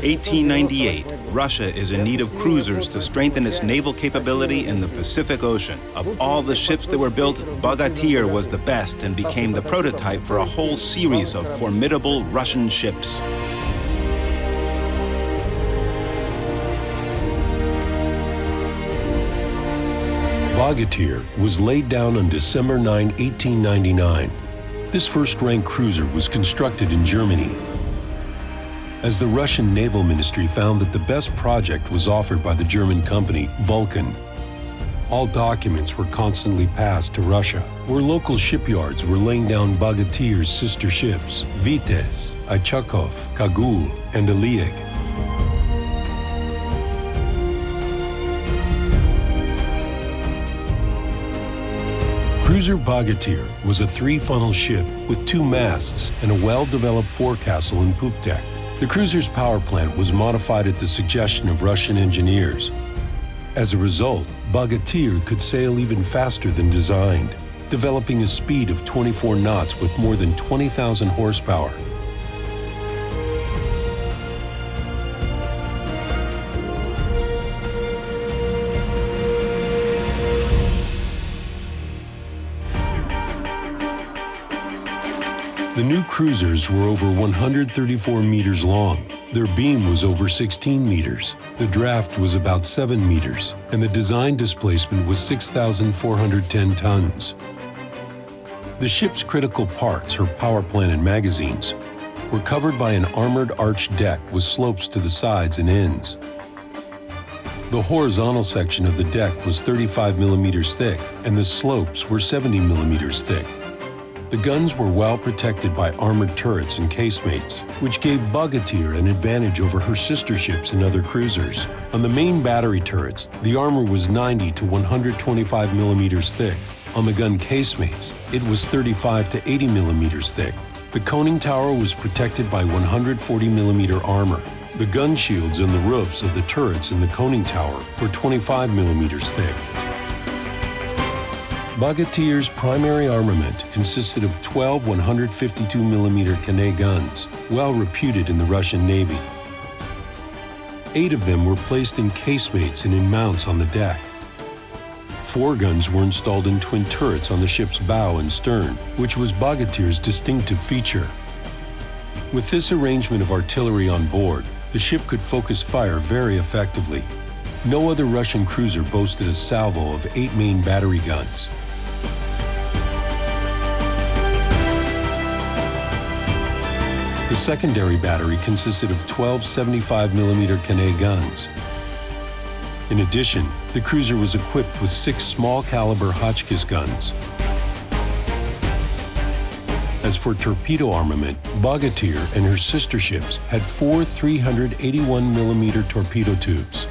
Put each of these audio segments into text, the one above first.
1898, Russia is in need of cruisers to strengthen its naval capability in the Pacific Ocean. Of all the ships that were built, Bogatyr was the best and became the prototype for a whole series of formidable Russian ships. Bogatyr was laid down on December 9, 1899. This first-rank cruiser was constructed in Germany, as the Russian Naval Ministry found that the best project was offered by the German company Vulcan. All documents were constantly passed to Russia, where local shipyards were laying down Bogatyr's sister ships, Vitez, Ichakov, Kagul, and Aliag. Cruiser Bogatyr was a three-funnel ship with two masts and a well-developed forecastle and poop deck. The cruiser's power plant was modified at the suggestion of Russian engineers. As a result, Bogatyr could sail even faster than designed, developing a speed of 24 knots with more than 20,000 horsepower. The new cruisers were over 134 meters long. Their beam was over 16 meters. The draft was about 7 meters, and the design displacement was 6,410 tons. The ship's critical parts, her power plant and magazines, were covered by an armored arched deck with slopes to the sides and ends. The horizontal section of the deck was 35 millimeters thick, and the slopes were 70 millimeters thick. The guns were well protected by armored turrets and casemates, which gave Bogatyr an advantage over her sister ships and other cruisers. On the main battery turrets, the armor was 90 to 125 millimeters thick. On the gun casemates, it was 35 to 80 millimeters thick. The conning tower was protected by 140 millimeter armor. The gun shields on the roofs of the turrets in the conning tower were 25 millimeters thick. Bogatyr's primary armament consisted of 12 152mm Canet guns, well reputed in the Russian Navy. 8 of them were placed in casemates and in mounts on the deck. 4 guns were installed in twin turrets on the ship's bow and stern, which was Bogatyr's distinctive feature. With this arrangement of artillery on board, the ship could focus fire very effectively. No other Russian cruiser boasted a salvo of 8 main battery guns. The secondary battery consisted of 12 75mm Canet guns. In addition, the cruiser was equipped with 6 small-caliber Hotchkiss guns. As for torpedo armament, Bogatyr and her sister ships had 4 381mm torpedo tubes.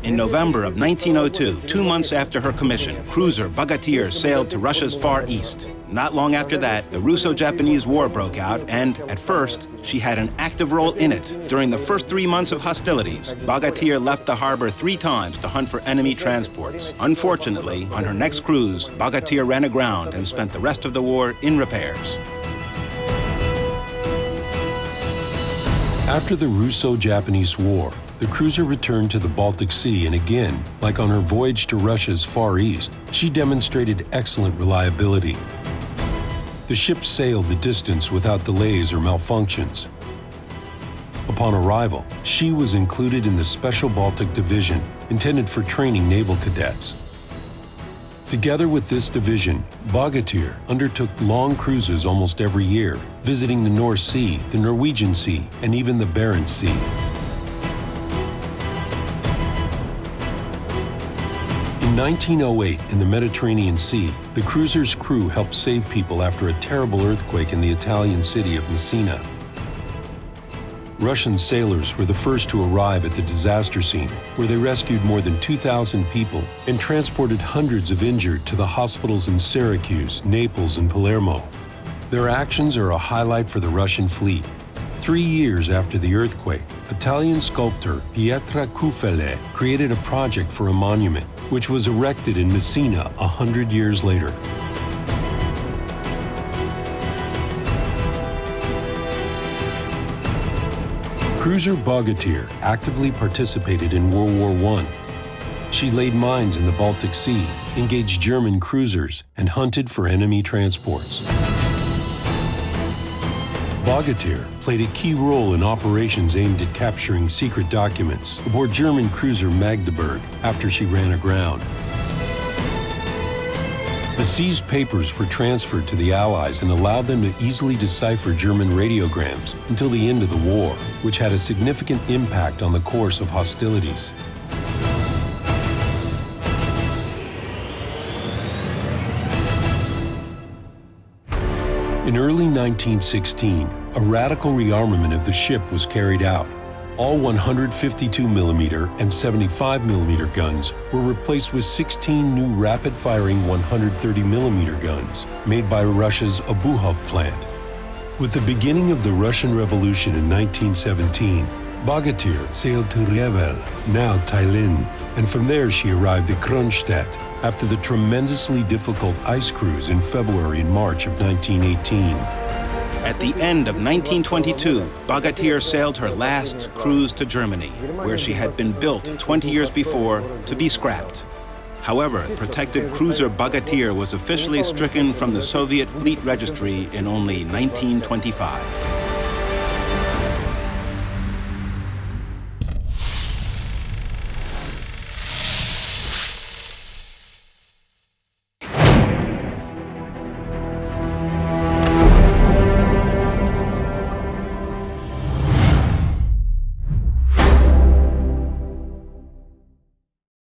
In November of 1902, 2 months after her commission, cruiser Bogatyr sailed to Russia's Far East. Not long after that, the Russo-Japanese War broke out, and at first, she had an active role in it. During the first 3 months of hostilities, Bogatyr left the harbor 3 times to hunt for enemy transports. Unfortunately, on her next cruise, Bogatyr ran aground and spent the rest of the war in repairs. After the Russo-Japanese War, the cruiser returned to the Baltic Sea, and again, like on her voyage to Russia's Far East, she demonstrated excellent reliability. The ship sailed the distance without delays or malfunctions. Upon arrival, she was included in the Special Baltic Division, intended for training naval cadets. Together with this division, Bogatyr undertook long cruises almost every year, visiting the North Sea, the Norwegian Sea, and even the Barents Sea. In 1908, in the Mediterranean Sea, the cruiser's crew helped save people after a terrible earthquake in the Italian city of Messina. Russian sailors were the first to arrive at the disaster scene, where they rescued more than 2,000 people and transported hundreds of injured to the hospitals in Syracuse, Naples, and Palermo. Their actions are a highlight for the Russian fleet. 3 years after the earthquake, Italian sculptor Pietro Cuffele created a project for a monument, which was erected in Messina 100 years later. Cruiser Bogatyr actively participated in World War I. She laid mines in the Baltic Sea, engaged German cruisers, and hunted for enemy transports. Bogatyr played a key role in operations aimed at capturing secret documents aboard German cruiser Magdeburg after she ran aground. The seized papers were transferred to the Allies and allowed them to easily decipher German radiograms until the end of the war, which had a significant impact on the course of hostilities. In early 1916, a radical rearmament of the ship was carried out. All 152mm and 75mm guns were replaced with 16 new rapid-firing 130mm guns made by Russia's Obuhov plant. With the beginning of the Russian Revolution in 1917, Bogatyr sailed to Revel, now Tallinn, and from there she arrived at Kronstadt after the tremendously difficult ice cruise in February and March of 1918. At the end of 1922, Bogatyr sailed her last cruise to Germany, where she had been built 20 years before to be scrapped. However, protected cruiser Bogatyr was officially stricken from the Soviet fleet registry in only 1925.